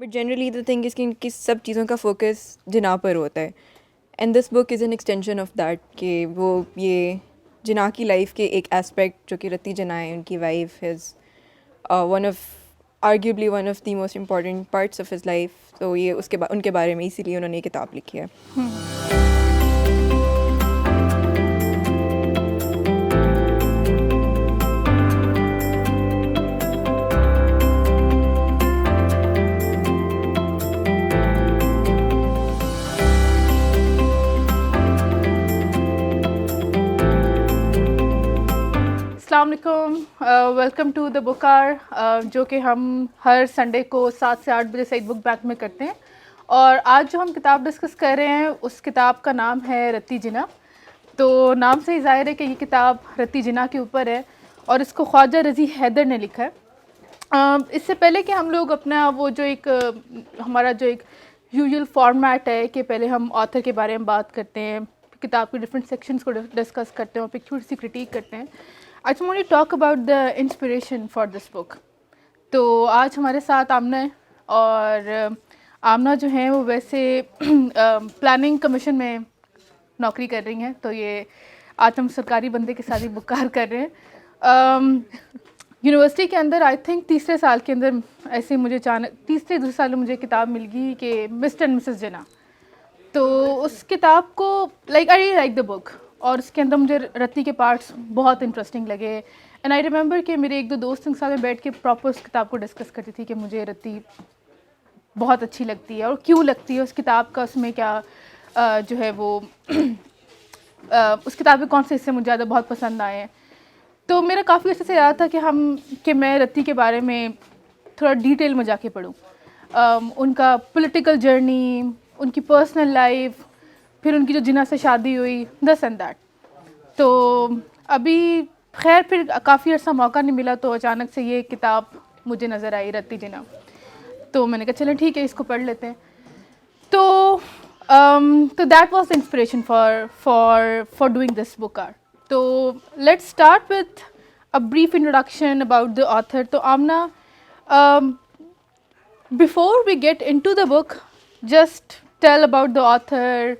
But generally the thing اس کی ان کی سب چیزوں کا فوکس جناح پر ہوتا ہے. And this book is an extension of that کہ وہ یہ جناح کی لائف کے ایک اسپیکٹ جو کہ رتی جناح ہے, ان کی wife is one of arguably one of the most important parts of his life. تو یہ اس کے ان کے بارے میں اسی لیے انہوں نے یہ کتاب لکھی ہے. السلام علیکم, welcome to the book R, جو کہ ہم ہر سنڈے کو 7 سے 8 بجے سعید بک بینک میں کرتے ہیں. اور آج جو ہم کتاب ڈسکس کر رہے ہیں اس کتاب کا نام ہے رتی جناح. تو نام سے ہی ظاہر ہے کہ یہ کتاب رتی جناح کے اوپر ہے اور اس کو خواجہ رضی حیدر نے لکھا ہے. اس سے پہلے کہ ہم لوگ اپنا وہ جو ایک ہمارا جو ایک یوزول فارمیٹ ہے کہ پہلے ہم آتھر کے بارے میں بات کرتے ہیں, کتاب کے ڈفرینٹ سیکشنز کو ڈسکس کرتے ہیں اور پھر تھوڑی سی کرٹیک کرتے ہیں. I just want to talk about the inspiration for this book. تو آج ہمارے ساتھ آمنہ ہے, اور آمنہ جو ہیں وہ ویسے پلاننگ کمیشن میں نوکری کر رہی ہیں. تو یہ آج ہم سرکاری بندے کے ساتھ ہی بکار کر رہے ہیں. یونیورسٹی کے اندر آئی تھنک تیسرے سال کے اندر ایسے مجھے تیسرے دوسرے سال میں مجھے کتاب مل گئی کہ مسٹر اینڈ مسز جناح. تو اس کتاب کو آئی ریلی لائک دا بک, اور اس کے اندر مجھے رتی کے پارٹس بہت انٹرسٹنگ لگے. اینڈ آئی ریممبر کہ میرے ایک دو دوست کے ساتھ میں بیٹھ کے پراپر اس کتاب کو ڈسکس کرتی تھی کہ مجھے رتی بہت اچھی لگتی ہے اور کیوں لگتی ہے, اس کتاب کا اس میں کیا جو ہے وہ اس کتاب کے کون سے حصے مجھے زیادہ بہت پسند آئے ہیں. تو میرا کافی اچھے سے یاد تھا کہ میں رتی کے بارے میں تھوڑا ڈیٹیل میں جا کے پڑھوں, ان کا پولیٹیکل جرنی, ان کی پرسنل لائف, پھر ان کی جو جناح سے شادی ہوئی, دس اینڈ دیٹ. تو ابھی خیر پھر کافی عرصہ موقع نہیں ملا, تو اچانک سے یہ کتاب مجھے نظر آئی رتی جناح. تو میں نے کہا چلیں ٹھیک ہے اس کو پڑھ لیتے ہیں. تو that was inspiration for doing this book آر. تو let's start with a brief introduction about the author. تو Amna, before we get into the book, just tell about the author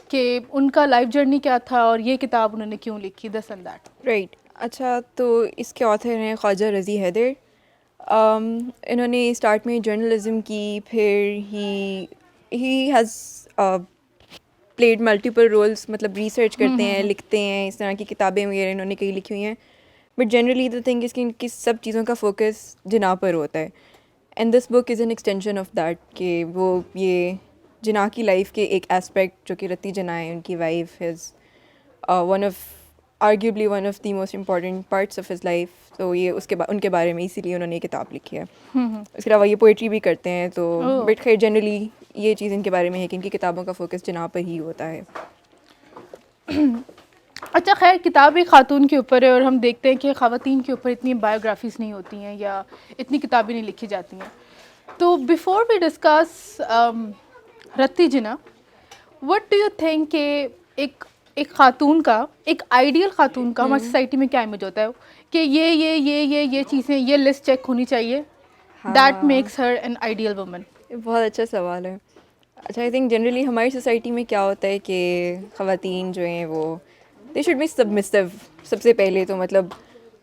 کہ ان کا لائف جرنی کیا تھا اور یہ کتاب انہوں نے کیوں لکھی, دس اینڈ دیٹ. رائٹ, اچھا, تو اس کے آتھر ہیں خواجہ رضی حیدر. انہوں نے اسٹارٹ میں جرنلزم کی, پھر ہی ہیز پلیڈ ملٹیپل رولس, مطلب ریسرچ کرتے ہیں, لکھتے ہیں, اس طرح کی کتابیں وغیرہ انہوں نے کئی لکھی ہوئی ہیں. بٹ جنرلی دا تھنگ اس کی ان کی سب چیزوں کا فوکس جناح پر ہوتا ہے. And this book is an extension of that کہ وہ یہ جناح کی لائف کے ایک اسپیکٹ جو کہ رتی جناح ہے, ان کی wife is one of arguably one of the most important parts of his life. تو یہ ان کے بارے میں اسی لیے انہوں نے یہ کتاب لکھی ہے. اس کے علاوہ یہ پوئٹری بھی کرتے ہیں. تو بٹ خیر جنرلی یہ چیز ان کے بارے میں ہے کہ ان کی کتابوں کا فوکس جناح پر ہی ہوتا ہے. اچھا, خیر کتاب ایک خاتون کے اوپر ہے, اور ہم دیکھتے ہیں کہ خواتین کے اوپر اتنی بایوگرافیز نہیں ہوتی ہیں یا اتنی کتابیں نہیں لکھی جاتی ہیں. تو before we discuss Ruttie Jinnah, what do you think کہ ایک خاتون کا, ایک آئیڈیل خاتون کا ہماری سوسائٹی میں کیا امیج ہوتا ہے کہ یہ چیزیں, یہ لسٹ چیک ہونی چاہیے, that makes her an ideal woman? بہت اچھا سوال ہے. اچھا, آئی تھنک جنرلی ہماری سوسائٹی میں کیا ہوتا ہے کہ خواتین جو ہیں وہ دے شوڈ بی سبمسو. سب سے پہلے تو مطلب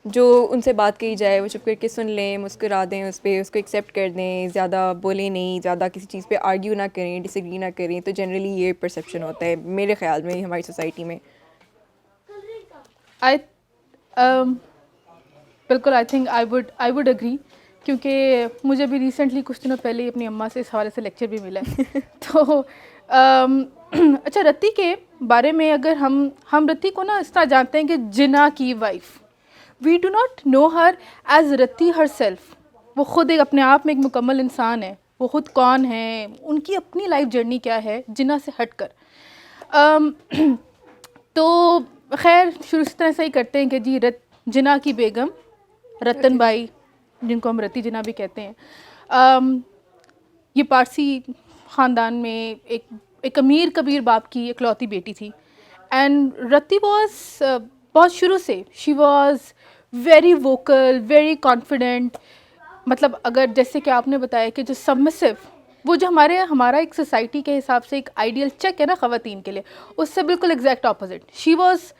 جو ان سے بات کہی جائے وہ چپ کر کے سن لیں, مسکرا دیں اس پہ, اس کو ایکسیپٹ کر دیں, زیادہ بولیں نہیں, زیادہ کسی چیز پہ آرگیو نہ کریں, ڈس ایگری نہ کریں. تو جنرلی یہ پرسیپشن ہوتا ہے میرے خیال میں ہماری سوسائٹی میں. بالکل, آئی تھنک آئی وڈ اگری, کیونکہ مجھے بھی ریسنٹلی کچھ دنوں پہلے ہی اپنی اماں سے اس حوالے سے لیکچر بھی ملا ہے. تو اچھا, رتی کے بارے میں اگر ہم رتی کو نا اس طرح جانتے ہیں کہ جناح کی wife, we do not know her as Ruttie herself. وہ خود ایک اپنے آپ میں ایک مکمل انسان ہے, وہ خود کون ہے, ان کی اپنی لائف جرنی کیا ہے جناح سے ہٹ کر. تو خیر شروع اس طرح سے ہی کرتے ہیں کہ جی جناح کی بیگم رتن بائی, جن کو ہم رتی جناح بھی کہتے ہیں, یہ پارسی خاندان میں ایک امیر کبیر باپ کی اکلوتی بیٹی تھی. اینڈ رتی واز بہت شروع سے شی was very vocal, very confident. مطلب اگر جیسے کہ آپ نے بتایا کہ جو سبمسو وہ جو ہمارا ایک سوسائٹی کے حساب سے ایک آئیڈیل چیک ہے نا خواتین کے لیے, اس سے بالکل exact opposite. She was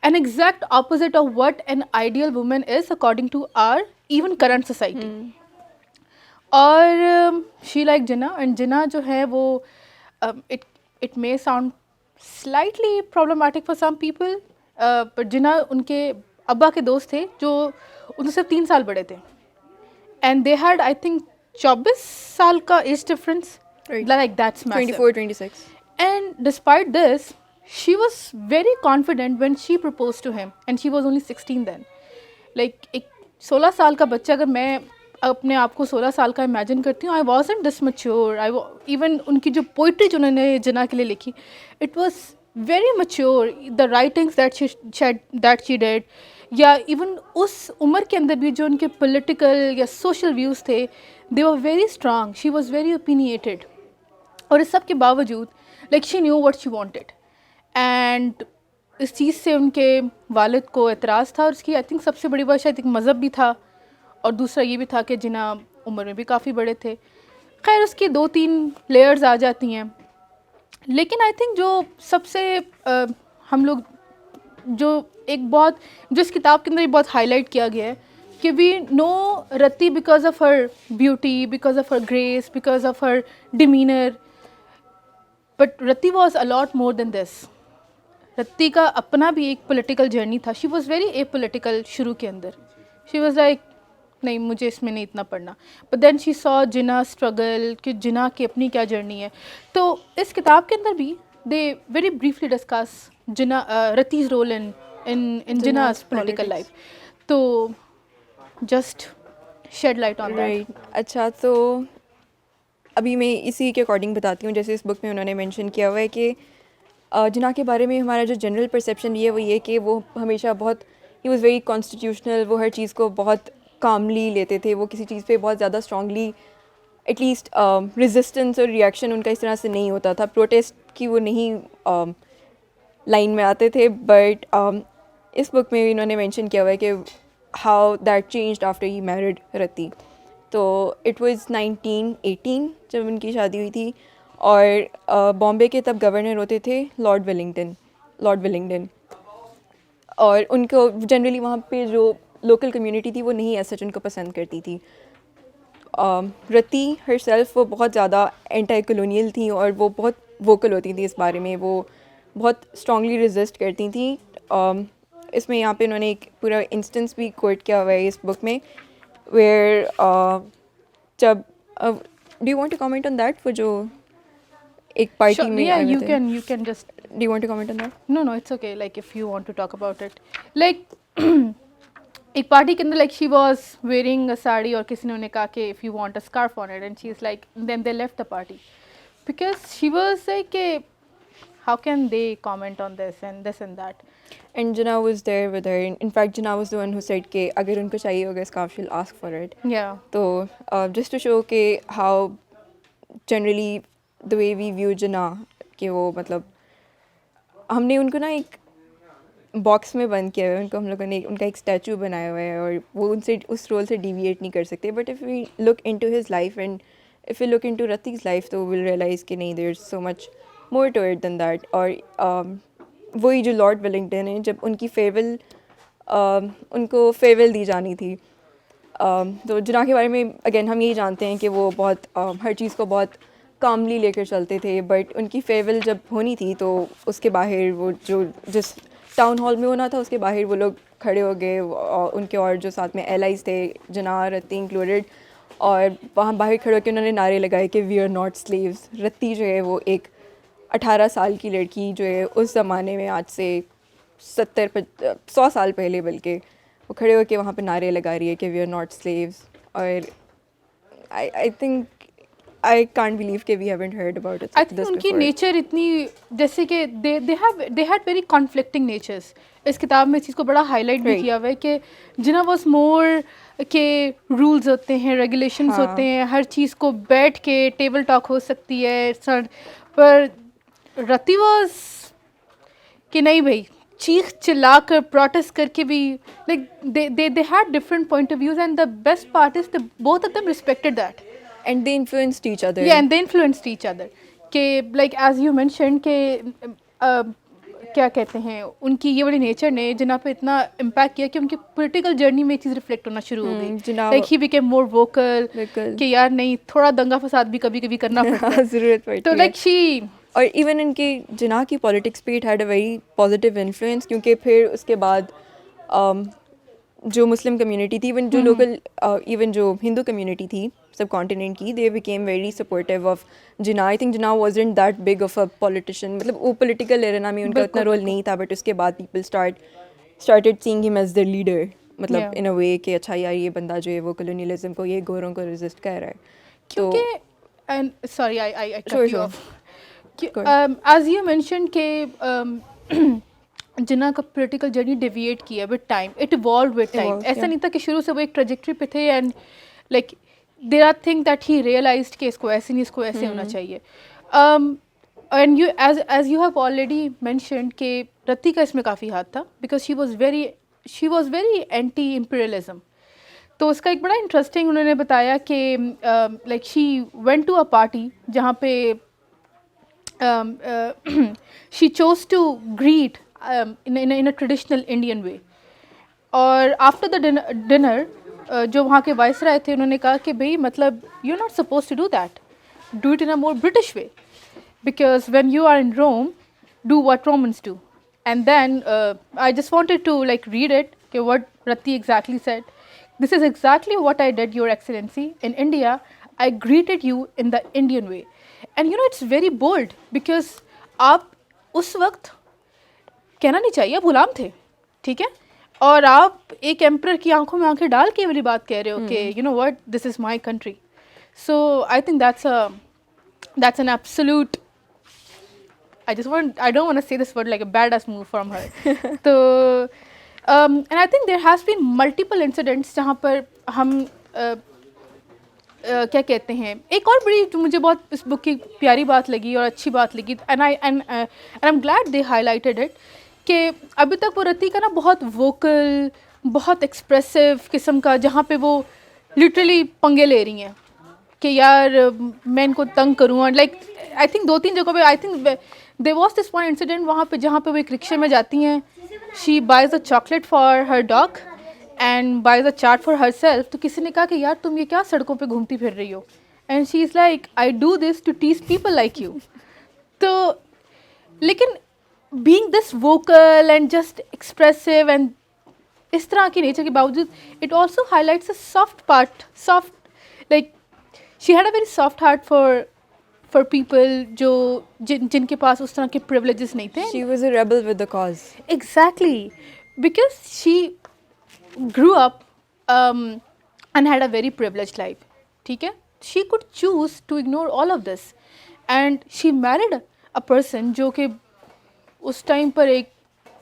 an exact opposite of what an ideal woman is according to our even current society. اور she like Jinnah, and Jinnah جو ہے وہ it may sound slightly problematic for some people, but Jinnah ان کے ابا کے دوست تھے جو ان سے 3 سال بڑے تھے, and they had I think 24 سال کا age difference, like that's massive. 24-26. And despite this, she was very confident when she proposed to him, and she was only 16 then. Like ایک 16 سال کا بچہ, اگر میں اپنے آپ کو 16 سال کا امیجن کرتی ہوں, I wasn't this mature. Even ان کی جو پوئٹری جو انہوں نے جنا کے لیے لکھی, it was very mature. The writings that she did, یا ایون اس عمر کے اندر بھی جو ان کے پولیٹیکل یا سوشل ویوز تھے, they were very strong. She was very opinionated. اور اس سب کے باوجود like she knew what she wanted. And اس چیز سے ان کے والد کو اعتراض تھا, اور اس کی آئی تھنک سب سے بڑی بات شاید ایک مذہب بھی تھا, اور دوسرا یہ بھی تھا کہ جناح عمر میں بھی کافی بڑے تھے. خیر اس کی 2-3 لیئرز آ جاتی ہیں, لیکن آئی تھنک جو سب سے ہم لوگ جو ایک بہت جو اس کتاب کے اندر بہت ہائی لائٹ کیا گیا ہے کہ we know Ruttie because of her beauty, because of her grace, because of her demeanour, but Ruttie was a lot more than this. Ruttie کا اپنا بھی ایک پولیٹیکل جرنی تھا. She was very a political شروع کے اندر. شی واز لائک نہیں مجھے اس میں نہیں اتنا پڑھنا, but then she so Jinnah struggle کہ جناح کی اپنی کیا جرنی ہے. تو اس کتاب کے اندر بھی they very briefly discuss Ruttie's role in جناح's پولیٹیکل لائف. تو just shed light on that. اچھا, تو ابھی میں اسی کے اکارڈنگ بتاتی ہوں. جیسے اس بک میں انہوں نے مینشن کیا ہوا ہے کہ جناح کے بارے میں ہمارا جو جنرل پرسیپشن یہ ہے وہ یہ کہ وہ ہمیشہ بہت ہی واز ویری کانسٹیٹیوشنل. وہ ہر چیز کو بہت کاملی لیتے تھے. وہ کسی چیز پہ بہت زیادہ اسٹرانگلی ایٹ لیسٹ ریزسٹنس اور ریئیکشن ان کا اس طرح سے نہیں ہوتا تھا. پروٹیسٹ کی وہ نہیں لائن میں آتے تھے. بٹ اس بک میں انہوں نے مینشن کیا ہوا ہے کہ how that changed after he married Ruttie. تو اٹ واز 1918 جب ان کی شادی ہوئی تھی, اور بامبے کے تب گورنر ہوتے تھے لارڈ ولنگٹن, اور ان کو جنرلی وہاں پہ جو لوکل کمیونٹی تھی وہ نہیں ایز سچ ان کو پسند کرتی تھی. رتی ہر سیلف وہ بہت زیادہ اینٹائی کلونیل تھیں, اور وہ بہت ووکل ہوتی تھیں اس بارے میں. وہ بہت اسٹرانگلی ریزسٹ کرتی تھیں. اس میں یہاں پہ انہوں نے ایک پورا انسٹنس بھی کوٹ کیا ہوا ہے اس بک میں, ویئر جب do you want to comment on that, وہ جو ایک پارٹی میں آئے ہوئے تھے. You can just do you want to comment on that? no it's okay, like if you want to talk about it, like ایک party کے اندر like she was wearing a sari, اور کسی نے انہیں کہا کہ if you want a scarf on it, and she's like, then they left the party because she was like کہ how can they comment on this and that. And Jinnah was there with her. In fact, Jinnah was the one who said کہ اگر ان کو چاہیے ہوگا scarf, she'll ask for it. Yeah. تو just to show کہ how generally the way we view Jinnah, کہ وہ مطلب ہم نے ان کو نا ایک باکس میں بند کیا ہوا ہے. ان کو ہم لوگوں نے ان کا ایک اسٹیچو بنایا ہوا ہے, اور وہ ان سے اس رول سے ڈیویٹ نہیں کر سکتے. But if we look into his life and if you look into Ruttie's life, تو ول ریئلائز کہ نہیں, there is so much more to it than that. اور وہی جو لارڈ ولنگٹن ہیں, جب ان کی فیئرویل ان کو فیئرویل دی جانی تھی, تو جناح کے بارے میں اگین ہم یہی جانتے ہیں کہ وہ بہت ہر چیز کو بہت کاملی لے کر چلتے تھے. بٹ ان کی فیئرویل جب ہونی تھی تو اس کے باہر وہ جو جس ٹاؤن ہال میں ہونا تھا اس کے باہر وہ لوگ کھڑے ہو گئے, ان کے اور جو ساتھ میں ایلائز تھے جناح رتی انکلوڈیڈ, اور وہاں باہر کھڑے ہو کے انہوں نے نعرے لگائے کہ وی آر ناٹ سلیوز. رتی جو ہے وہ ایک 18 سال کی لڑکی جو ہے اس زمانے میں, آج سے 100 سال پہلے بلکہ, وہ کھڑے ہو کے وہاں پہ نعرے لگا رہی ہے کہ وی آر ناٹ سلیوز. اور I think I can't believe کہ we haven't heard about it. I think ان کی نیچر اتنی جیسے کہ they had very conflicting natures. اس کتاب میں اس چیز کو بڑا ہائی لائٹ بھی کیا ہوا ہے کہ جناح واز مور کہ رولز ہوتے ہیں, ریگولیشنز ہوتے ہیں, ہر چیز کو بیٹھ کے ٹیبل ٹاک ہو سکتی ہے. پر رتی واز کہ نہیں بھائی, چیخ چلا کر پروٹیسٹ کر کے بھی, like they had different point of views, and the best part is both of them respected that. And they influenced each other. Yeah, and they influenced each other. کہ like as you mentioned کہ کیا کہتے ہیں ان کی یہ والی nature نے جناح پہ اتنا امپیکٹ کیا کہ ان کی پولیٹیکل جرنی میں یہ چیز ریفلیکٹ ہونا شروع ہو گئی. Like he became more vocal کہ یار نہیں تھوڑا دنگا فساد بھی کبھی کبھی کرنا پڑتا ہے, ضرورت پڑتی ہے. تو لائک شی اور ایون ان کی جناح کی پالیٹکس پہ it had a very positive influence, کیونکہ پھر اس کے بعد جو مسلم کمیونٹی تھی, ایون جو لوکل ایون جو ہندو کمیونٹی تھی سب کانٹیننٹ کی, they became very supportive of Jinnah. I think Jinnah wasn't that big of a politician, مطلب وہ پولیٹیکل ایرینا میں ان کا اتنا رول نہیں تھا, بٹ اس کے بعد پیپل اسٹارٹیڈ سینگ ہم ایز دا لیڈر, مطلب ان اے وے کہ اچھا یار یہ بندہ جو ہے وہ کولونیلزم کو, یہ گوروں کو ریزسٹ کر رہا ہے. کیونکہ sorry I cut you off. As you mention کہ جناح کا پولیٹیکل جرنی ڈیویٹ کیا with time, it evolved with time. ایسا نہیں تھا کہ شروع سے وہ ایک ٹریجیکٹری پہ تھے and like there are thing that he realised کہ اس کو ایسے نہیں, اس کو ایسے ہونا چاہیے. And you as you have already mentioned کہ رتی کا اس میں کافی ہاتھ تھا, because she was very anti imperialism. تو اس کا ایک بڑا انٹرسٹنگ انہوں نے بتایا کہ like she went to a party جہاں پہ she chose to greet in a traditional Indian way. اور after the dinner جو وہاں کے وائس رائے تھے انہوں نے کہا کہ بھئی مطلب you're not supposed to do that, do it in a more British way, because when you are in Rome, do what Romans do. And then I just wanted to like read it, کہ what Rati exactly said. This is exactly what I did, Your Excellency. In India, I greeted you in the Indian way. And you know, it's very bold, because آپ اس وقت کہنا نہیں چاہیے, آپ غلام تھے, ٹھیک ہے, اور آپ ایک ایمپرر کی آنکھوں میں آنکھیں ڈال کے والی بات کہہ رہے ہو کہ you know what, this is my country. So I think that's an absolute, I don't want to say this word like a badass move from her. So and I think there has been multiple incidents جہاں پر ہم کیا کہتے ہیں, ایک اور بڑی جو مجھے بہت اس بک کی پیاری بات لگی اور اچھی بات لگی, and I'm glad they highlighted it, کہ ابھی تک وہ رتی کا نا بہت ووکل, بہت ایکسپریسو قسم کا, جہاں پہ وہ لٹرلی پنگے لے رہی ہیں کہ یار میں ان کو تنگ کروں. اور لائک آئی تھنک 2-3 جگہوں پہ I think there was this one incident وہاں پہ جہاں پہ وہ ایک رکشے میں جاتی ہیں, she buys a chocolate for her dog and buys a chart for herself. تو کسی نے کہا کہ یار تم یہ کیا سڑکوں پہ گھومتی پھر رہی ہو, and she is like, I do this to tease people like you. تو لیکن being this vocal and just expressive and اس طرح کی نیچر کے باوجود it also highlights a soft like she had a very soft heart for people جو جن کے پاس اس طرح کے privileges نہیں تھے. She was a rebel with the cause. Exactly, because she grew up and had a very privileged life, ٹھیک ہے. She could choose to ignore all of this and she married a person جو کہ اس time پر ایک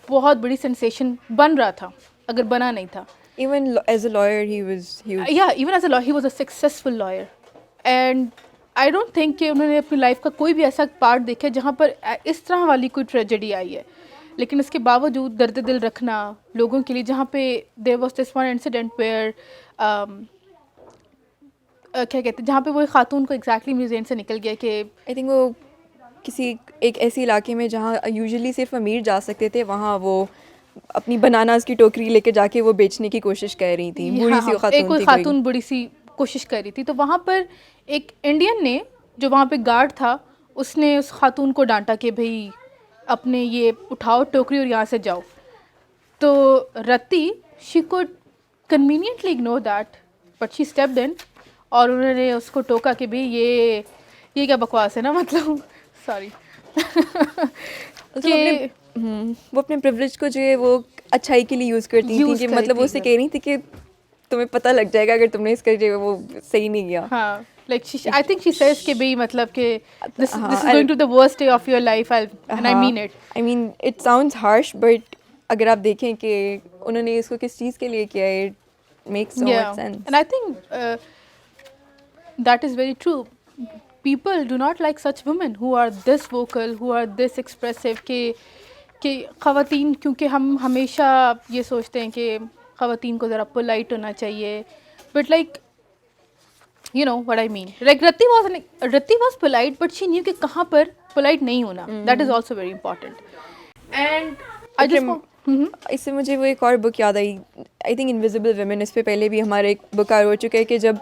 بہت بڑی sensation بن رہا تھا, اگر بنا نہیں تھا. Even as a lawyer he was huge. Yeah, even as a lawyer he was a successful lawyer, and I don't think کہ انہوں نے اپنی لائف کا کوئی بھی ایسا پارٹ دیکھا جہاں پر اس طرح والی کوئی ٹریجڈی آئی ہے. لیکن اس کے باوجود درد دل رکھنا لوگوں کے لیے, جہاں پہ there was this one incident where کیا کہتے ہیں, جہاں پہ وہ خاتون کو ایگزیکٹلی میرے ذہن سے نکل گیا کہ آئی تھنک وہ کسی ایک ایسے علاقے میں جہاں یوزلی صرف امیر جا سکتے تھے, وہاں وہ اپنی بناناز کی ٹوکری لے کے جا کے وہ بیچنے کی کوشش کر رہی تھی. بوڑھی سی خاتون تھی, خاتون بڑی سی کوشش کر رہی تھی. تو وہاں پر ایک انڈین نے جو وہاں پہ گارڈ تھا, اس نے اس خاتون کو ڈانٹا کہ بھئی اپنے یہ اٹھاؤ ٹوکری اور یہاں سے جاؤ. تو Ruttie she could conveniently ignore that, but she stepped in, اور انہوں نے اس کو ٹوکا کہ بھئی یہ کیا بکواس ہے نا, مطلب سوری کہ وہ اپنے پریولیج کو جو ہے وہ اچھائی کے لیے یوز کرتی تھیں, کہ مطلب وہ اسے کہہ رہی تھی کہ تمہیں پتہ لگ جائے گا اگر تم نے اس کا جو ہے وہ صحیح نہیں کیا. ہاں, like I think she says کہ بھئی مطلب کہ this is going to the worst day of your life, and I mean it. I mean it sounds harsh, but اگر آپ دیکھیں کہ انہوں نے اس کو کس چیز کے لیے کیا ہے, it makes so much sense. And I think that is very true. People do not like such women who are this vocal, who are this expressive, کہ خواتین, کیونکہ ہم ہمیشہ یہ سوچتے ہیں کہ خواتین کو ذرا پولائٹ ہونا چاہیے, but like You know what I mean? Like Rati was polite, but she knew کہ کہاں پر polite نہیں ہونا. That is also very important. And I just want. اس سے مجھے وہ ایک اور بک یاد آئی, آئی تھنک انویزیبل ویمن. اس پہ پہلے بھی ہمارا ایک بک آر ہو چکا ہے کہ جب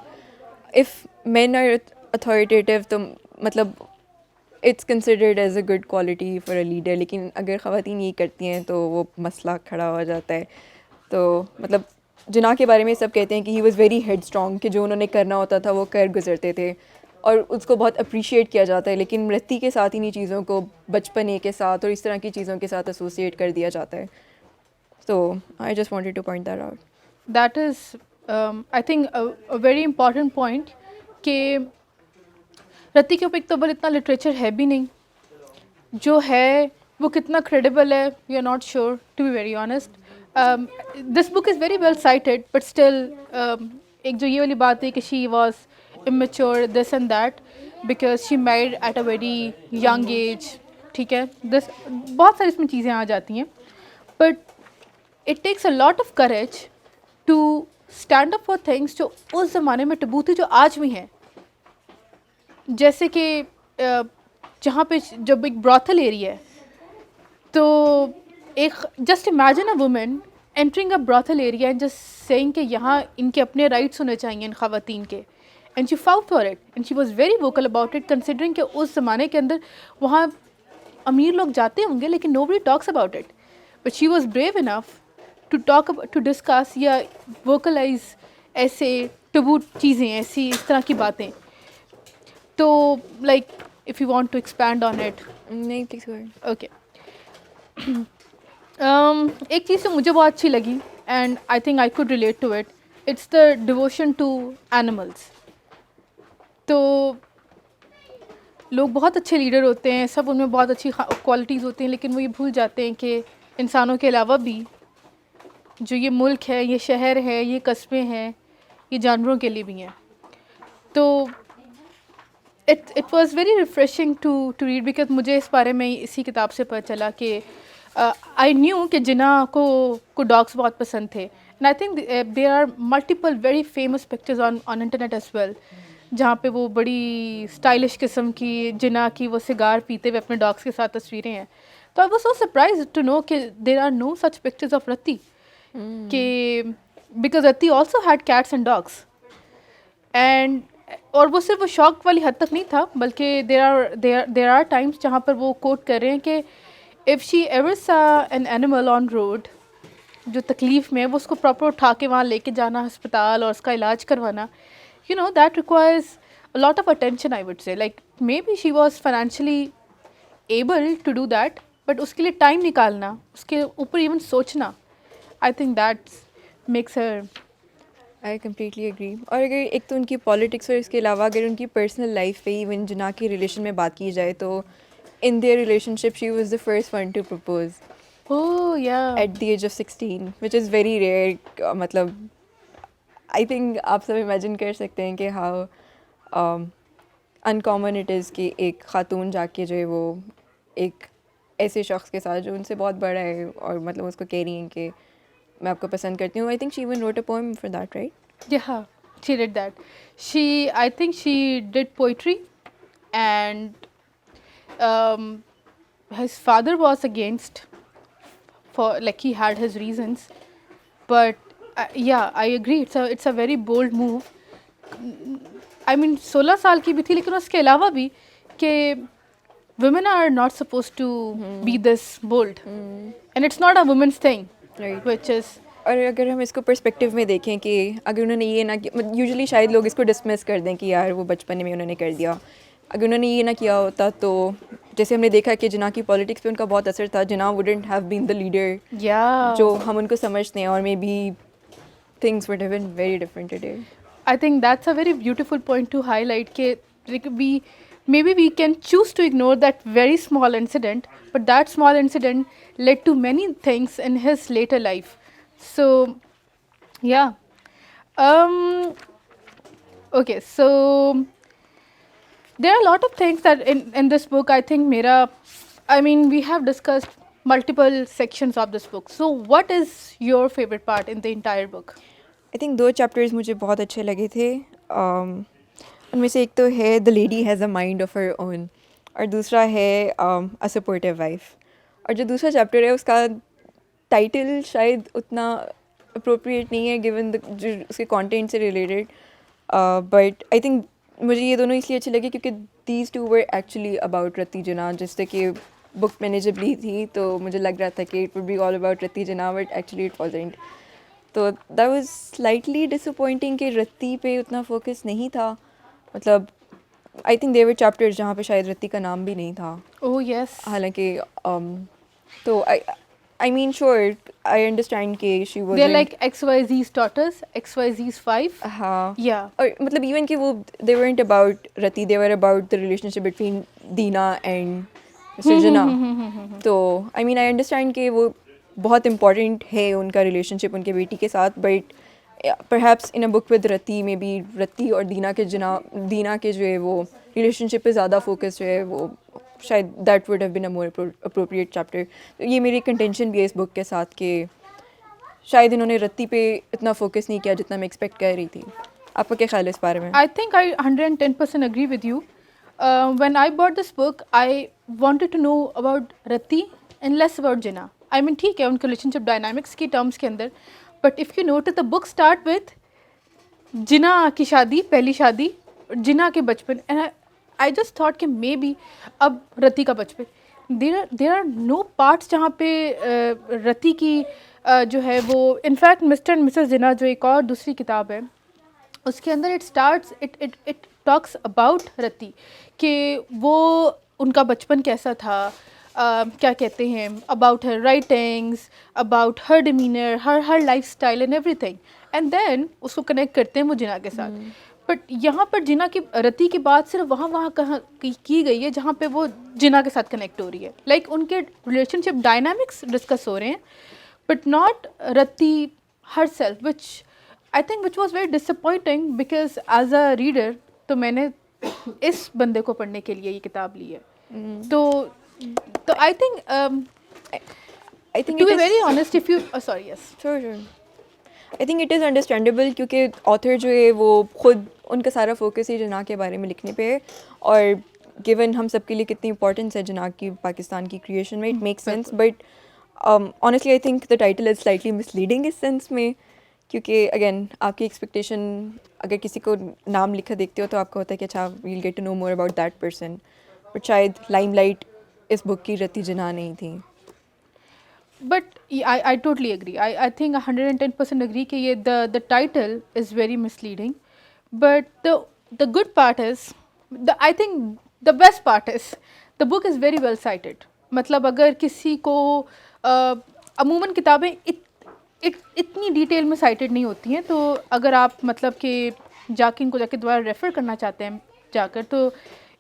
اف مین آر اتھارٹیٹیو تو مطلب it's considered as a good quality for a leader, لیکن اگر خواتین یہ کرتی ہیں تو وہ مسئلہ کھڑا ہو جاتا ہے. تو مطلب جناح کے بارے میں سب کہتے ہیں کہ he was very headstrong, کہ جو انہوں نے کرنا ہوتا تھا وہ کر گزرتے تھے اور اس کو بہت اپریشیٹ کیا جاتا ہے. لیکن رتی کے ساتھ انہیں چیزوں کو بچپنے کے ساتھ اور اس طرح کی چیزوں کے ساتھ ایسوسیٹ کر دیا جاتا ہے. So I just wanted to point that out. That is, I think, a very important point کہ رتی کے اوپر ایک تو بل اتنا لٹریچر ہے بھی نہیں, جو ہے وہ کتنا کریڈیبل ہے we are not sure to be very honest. This book is very well cited but still ایک جو یہ والی بات ہے کہ she was immature this and that because she married at a very young age. ٹھیک ہے, دس بہت ساری اس میں چیزیں آ جاتی ہیں, but it takes a lot of courage to stand up for things جو اس زمانے میں ٹبو تھی, جو آج بھی ہیں. جیسے کہ جہاں پہ جب ایک براثل ایریا ہے تو ایک just imagine a woman entering a brothel area and just saying کہ یہاں ان کے اپنے رائٹس ہونے چاہیے ان خواتین کے, and she fought for it and she was very vocal about it considering کہ اس زمانے کے اندر وہاں امیر لوگ جاتے ہوں گے لیکن nobody talks about it, but she was brave enough to talk about, to discuss یا vocalize ایسے ٹبو چیزیں, ایسی اس طرح کی باتیں. تو like if you want to expand on it. نہیں ٹھیک ہے. اوکے. ایک چیز تو مجھے بہت اچھی لگی and I think I could relate to it, it's the devotion to animals. تو لوگ بہت اچھے لیڈر ہوتے ہیں, سب ان میں بہت اچھی کوالٹیز ہوتی ہیں, لیکن وہ یہ بھول جاتے ہیں کہ انسانوں کے علاوہ بھی جو یہ ملک ہے, یہ شہر ہے, یہ قصبے ہیں, یہ جانوروں کے لیے بھی ہیں. تو it was very refreshing to read because مجھے اس بارے میں اسی کتاب سے پتہ چلا کہ آئی نیو کہ جناح کو ڈاگس بہت پسند تھے. And I think there are multiple very famous pictures on internet as well, جہاں پہ وہ بڑی اسٹائلش قسم کی جناح کی وہ سگار پیتے ہوئے اپنے ڈاگس کے ساتھ تصویریں ہیں. تو I was so surprised to know کہ there are no such pictures of Ruttie, کہ because Ruttie also had cats and dogs. And اور وہ صرف وہ شوق والی حد تک نہیں تھا, بلکہ دیر آر ٹائمس جہاں پر وہ کوٹ کر رہے ہیں کہ if she ever saw an animal on road جو تکلیف میں, وہ اس کو پراپر اٹھا کے وہاں لے کے جانا ہسپتال اور اس کا علاج کروانا, you know that requires a lot of attention I would say. Like maybe she was financially able to do that, but اس کے لیے ٹائم نکالنا, اس کے اوپر ایون سوچنا, I think that makes her. I completely agree. اور اگر ایک تو ان کی پالیٹکس اور اس کے علاوہ اگر ان کی پرسنل لائف پہ ایون جناح کی ریلیشن میں بات کی جائے تو in their relationship she was the first one to propose. Oh yeah. At the age of 16, which is very rare. مطلب I think آپ سب امیجن کر سکتے ہیں کہ how uncommon it is کہ ایک خاتون جا کے جو ہے وہ ایک ایسے شخص کے ساتھ جو ان سے بہت بڑا ہے اور مطلب اس کو کہہ رہی ہیں کہ میں آپ کو پسند کرتی ہوں. I think she even wrote a poem for that, right? Yeah, she did that. I think she did poetry, and his father was against, for like he had his reasons, but yeah, I agree, it's a very bold move. I mean 16 سال کی بھی تھی, لیکن اس کے علاوہ بھی کہ women are not supposed to be this bold, and it's not a woman's thing, Right. which is. اور اگر ہم اس کو پرسپیکٹیو میں دیکھیں کہ اگر انہوں نے یہ نہ یوزلی شاید لوگ اس کو ڈسمس کر دیں کہ یار وہ بچپنے میں انہوں نے کر دیا, اگر انہوں نے یہ نہ کیا ہوتا تو جیسے ہم نے دیکھا کہ جناح کی پالیٹکس پہ ان کا بہت اثر تھا, Jinnah wouldn't have been the leader جو ہم ان کو سمجھتے ہیں, اور maybe things would have been very different today. I think that's a very beautiful point to highlight کہ maybe we can choose to ignore that very small incident, but that small incident led to many things in his later life. So yeah. Okay, so there are a lot of things that in this book I think we have discussed multiple sections of this book. So what is your favorite part in the entire book? I think 2 chapters مجھے بہت اچھے لگے تھے. ان میں سے ایک تو ہے the lady has a mind of her own, اور دوسرا ہے اے سپورٹیو وائف. اور جو دوسرا چیپٹر ہے اس کا ٹائٹل شاید اتنا اپروپریٹ نہیں ہے گیون جو اس کے کانٹینٹ سے ریلیٹڈ، بٹ آئی تھنک مجھے یہ دونوں اس لیے اچھے لگے کیونکہ these two were actually about Ruttie Jinnah. جس سے کہ بک میں نے جب لی تھی تو مجھے لگ رہا تھا کہ it would be all about Ruttie Jinnah, but actually it wasn't. تو that was slightly disappointing کہ رتی پہ اتنا فوکس نہیں تھا. مطلب آئی تھنک دیور چیپٹر جہاں پہ شاید رتی کا نام بھی نہیں تھا، اوہ یس. حالانکہ تو I main sure I understand کہ شی They're wasn't. like XYZ's daughters, XYZ's 5. ہاں، Yeah. اور مطلب ایون کہ وہ they weren't about Ruttie, they were about the relationship between Dina and mister Jinnah. تو آئی مین آئی انڈرسٹینڈ کہ وہ بہت امپورٹنٹ ہے ان کا ریلیشن شپ ان کے بیٹی کے ساتھ، but perhaps in a book with Ruttie میں بی رتی اور دینا کے جو ہے وہ ریلیشن شپ پہ زیادہ فوکس جو ہے وہ شاید that would have been a more appropriate chapter. یہ میری کنٹینشن بھی ہے اس بک کے ساتھ کہ شاید انہوں نے رتی پہ اتنا فوکس نہیں کیا جتنا میں ایکسپیکٹ کر رہی تھی. آپ کا کیا خیال ہے اس بارے میں؟ I think I 110% agree with you. When I bought this book, I wanted to know about Rati and less about Jinnah. I mean, ٹھیک ہے ان کے ریلیشن شپ ڈائنامکس کی ٹرمس کے اندر، but if you note the book start with Jinnah کی شادی، پہلی شادی، جناح کے بچپن، اینڈ آئی جسٹ تھاٹ کہ مے بی اب رتی کا بچپن، دیر آر نو پارٹس جہاں پہ رتی کی جو ہے وہ، انفیکٹ مسٹر اینڈ مسز جناح جو ایک اور دوسری کتاب ہے اس کے اندر اٹ ٹاکس اباؤٹ رتی کہ وہ ان کا بچپن کیسا تھا، کیا کہتے ہیں، about her writings, about her demeanour, her lifestyle and everything, and then اس کو کنیکٹ کرتے ہیں وہ جناح کے ساتھ. بٹ یہاں پر جناح کی رتی کی بات صرف وہاں کہاں کی گئی ہے جہاں پہ وہ جناح کے ساتھ کنیکٹ ہو رہی ہے، لائک ان کے ریلیشن شپ ڈائنامکس ڈسکس ہو رہے ہیں، but not Ruttie herself, which was very disappointing because as a reader تو میں نے اس بندے کو پڑھنے کے لیے یہ کتاب لی ہے. تو I think to be very honest if you sorry yes Sure. I think it is understandable کیونکہ آتھر جو ہے وہ خود ان کا سارا فوکس ہی جناح کے بارے میں لکھنے پہ ہے، اور گیون ہم سب کے لیے کتنی امپورٹنس ہے جناح کی پاکستان کی کریشن میں، it make sense. But honestly I think the title is slightly misleading اس سینس میں، کیونکہ اگین آپ کی ایکسپیکٹیشن اگر کسی کو نام لکھا دیکھتے ہو تو آپ کو ہوتا ہے کہ اچھا we'll get to know more about that person, but شاید لائم لائٹ اس بک کی رتی جناح نہیں تھی. but I totally agree. I think 110% agree کہ یہ the title is very misleading, but the good part is I think the best part is the book is very well cited. مطلب اگر کسی کو عموماً کتابیں اتنی ڈیٹیل میں سائٹڈ نہیں ہوتی ہیں، تو اگر آپ مطلب کہ جا کے ان کو جا کے دوبارہ ریفر کرنا چاہتے ہیں جا کر، تو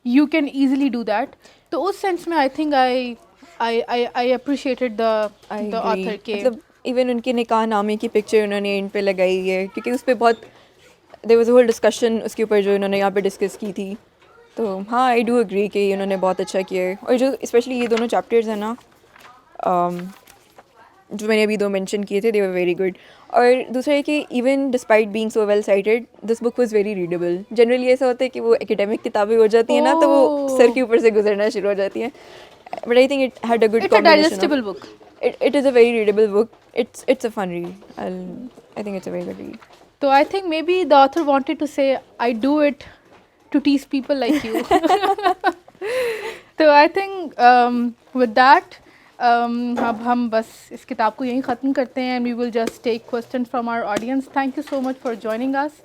you can easily do that. تو اس سینس میں آئی think I appreciated the author کے مطلب ایون ان کے نکاح نامے کی پکچر انہوں نے ان پہ لگائی ہے، کیونکہ اس پہ بہت there was a whole discussion اس کے اوپر جو انہوں نے یہاں پہ ڈسکس کی تھی. تو ہاں آئی ڈو اگری کہ انہوں نے بہت اچھا کیا ہے. اور جو اسپیشلی یہ دونوں چیپٹرز ہیں نا جو میں نے ابھی 2 مینشن کیے تھے، دے ور ویری گڈ. اور دوسرا ہے کہ even despite being so well cited this book was very readable. Generally ایسا ہوتا ہے کہ وہ اکیڈیمک کتابیں ہو جاتی ہیں نا تو وہ سر کے اوپر سے گزرنا شروع ہو جاتی ہیں، but I think it had a good It's a combination digestible of book. it is a very readable book. It's a fun read. I think it's a very good read. So I think maybe the author wanted to say, I do it to tease people like you. So I think with that اب ہم بس اس کتاب کو یہیں ختم کرتے ہیں, and we will just take questions from our audience. Thank you so much for joining us.